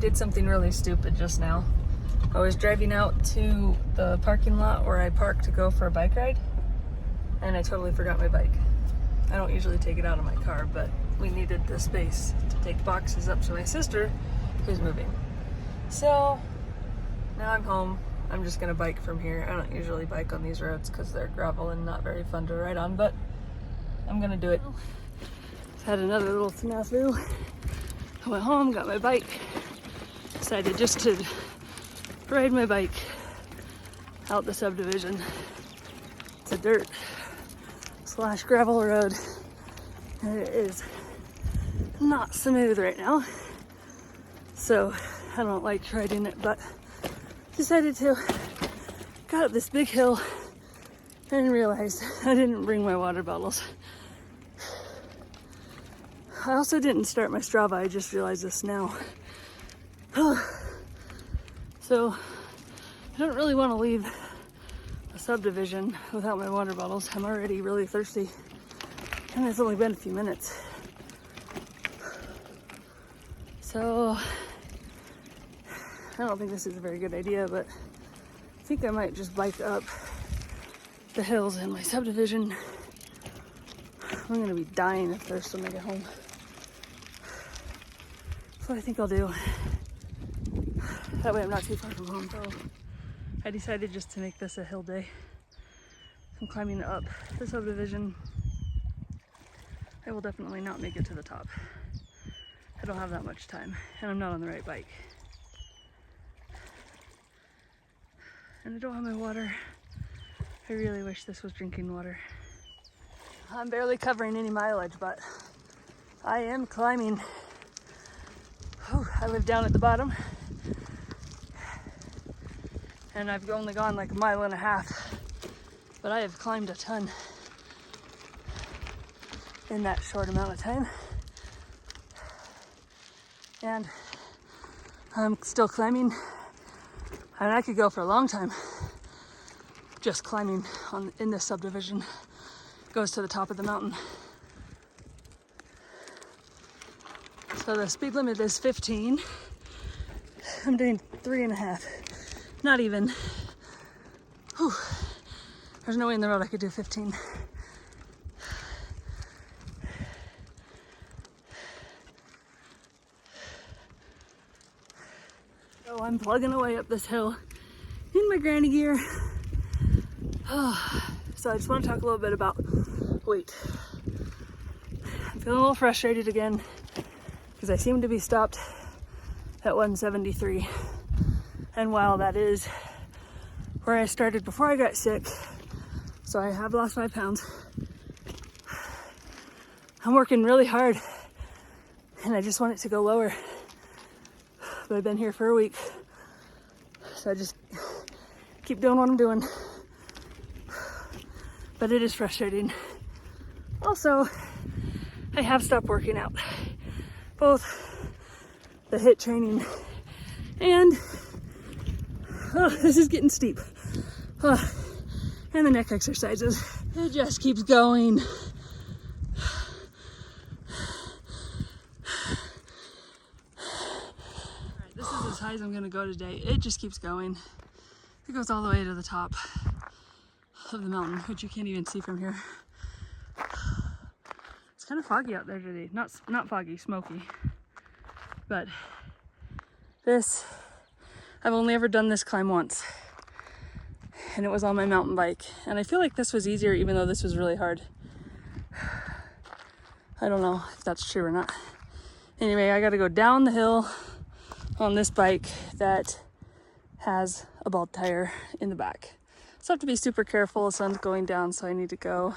did something really stupid just now. I was driving out to the parking lot where I parked to go for a bike ride, and I totally forgot my bike. I don't usually take it out of my car, but we needed the space to take boxes up to my sister who's moving. So now I'm home. I'm just gonna bike from here. I don't usually bike on these roads because they're gravel and not very fun to ride on, but I'm gonna do it. Had another little snafu. I went home, got my bike, decided just to ride my bike out the subdivision. It's a dirt / gravel road, and it is not smooth right now, so I don't like riding it, but decided to. Got up this big hill and realized I didn't bring my water bottles. I also didn't start my Strava, I just realized this now. So I don't really want to leave a subdivision without my water bottles. I'm already really thirsty, and it's only been a few minutes. So I don't think this is a very good idea, but I think I might just bike up the hills in my subdivision. I'm gonna be dying of thirst when I get home. So I think I'll do. That way I'm not too far from home. So I decided just to make this a hill day. I'm climbing up the subdivision. I will definitely not make it to the top. I don't have that much time, and I'm not on the right bike. And I don't have my water. I really wish this was drinking water. I'm barely covering any mileage, but I am climbing. Whew, I live down at the bottom, and I've only gone like 1.5 miles, but I have climbed a ton in that short amount of time. And I'm still climbing. I mean, I could go for a long time just climbing in this subdivision. Goes to the top of the mountain. So the speed limit is 15. I'm doing 3.5. Not even. Whew. There's no way in the road I could do 15. So I'm plugging away up this hill in my granny gear. So I just want to talk a little bit about weight. I'm feeling a little frustrated again because I seem to be stopped at 173. And while that is where I started before I got sick, so I have lost 5 pounds, I'm working really hard and I just want it to go lower. But I've been here for a week, so I just keep doing what I'm doing. But it is frustrating. Also, I have stopped working out. Both the HIIT training and, this is getting steep. And the neck exercises. It just keeps going. Alright, this is as high as I'm gonna go today. It just keeps going. It goes all the way to the top of the mountain, which you can't even see from here. It's kind of foggy out there today. Not foggy, smoky. But this, I've only ever done this climb once, and it was on my mountain bike. And I feel like this was easier, even though this was really hard. I don't know if that's true or not. Anyway, I gotta go down the hill on this bike that has a bald tire in the back. So I have to be super careful. The sun's going down, so I need to go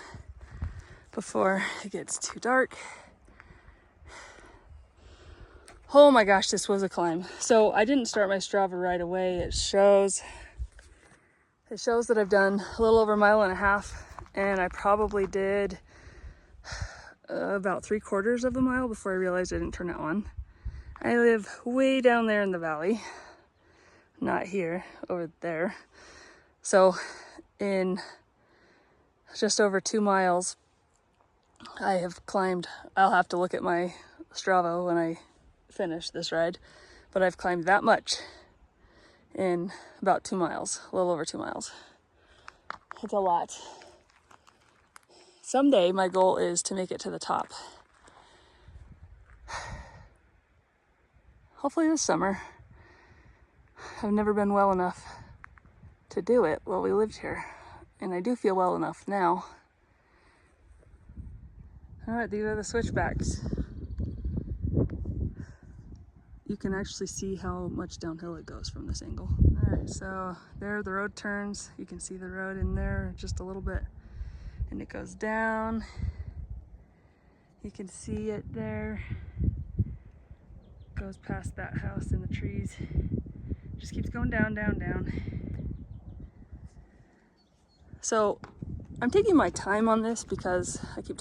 before it gets too dark. Oh my gosh, this was a climb. So I didn't start my Strava right away. It shows that I've done a little over 1.5 miles, and I probably did about 3/4 of a mile before I realized I didn't turn it on. I live way down there in the valley, not here, over there. So in just over 2 miles, I have climbed. I'll have to look at my Strava when I finish this ride, but I've climbed that much in about 2 miles, a little over 2 miles. It's a lot. Someday my goal is to make it to the top. Hopefully this summer. I've never been well enough to do it while we lived here, and I do feel well enough now. All right, these are the switchbacks. You can actually see how much downhill it goes from this angle. All right, so there the road turns. You can see the road in there just a little bit, and it goes down. You can see it there. Goes past that house in the trees. Just keeps going down, down, down. So I'm taking my time on this because I keep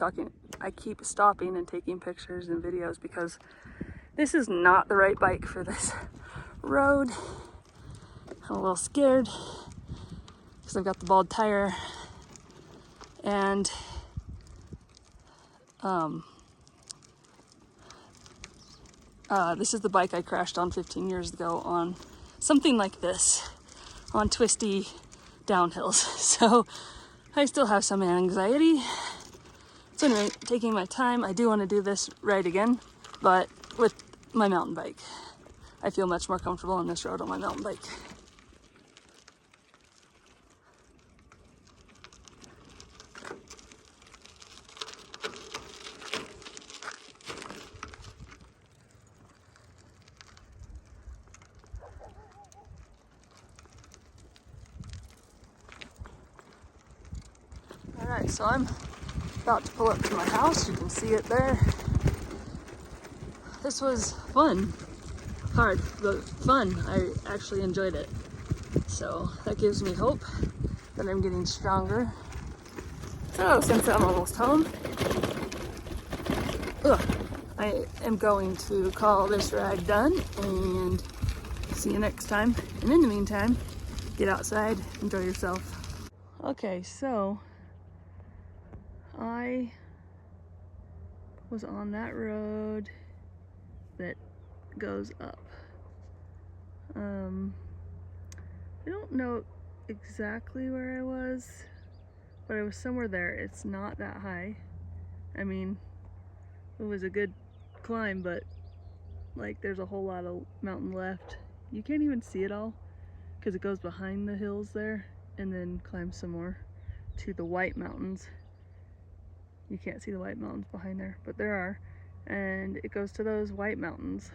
stopping and taking pictures and videos because this is not the right bike for this road. I'm a little scared because I've got the bald tire, and this is the bike I crashed on 15 years ago on something like this, on twisty downhills. So I still have some anxiety. So anyway, taking my time. I do want to do this ride again, but with my mountain bike. I feel much more comfortable on this road on my mountain bike. Alright, so I'm about to pull up to my house. You can see it there. This was fun. Hard, but fun. I actually enjoyed it. So that gives me hope that I'm getting stronger. So since I'm almost home, I am going to call this ride done and see you next time. And in the meantime, get outside, enjoy yourself. Okay, so I was on that road that goes up. I don't know exactly where I was, but I was somewhere there. It's not that high. I mean, it was a good climb, but like there's a whole lot of mountain left. You can't even see it all because it goes behind the hills there and then climbs some more to the White Mountains. You can't see the White Mountains behind there, but there are. And it goes to those White Mountains.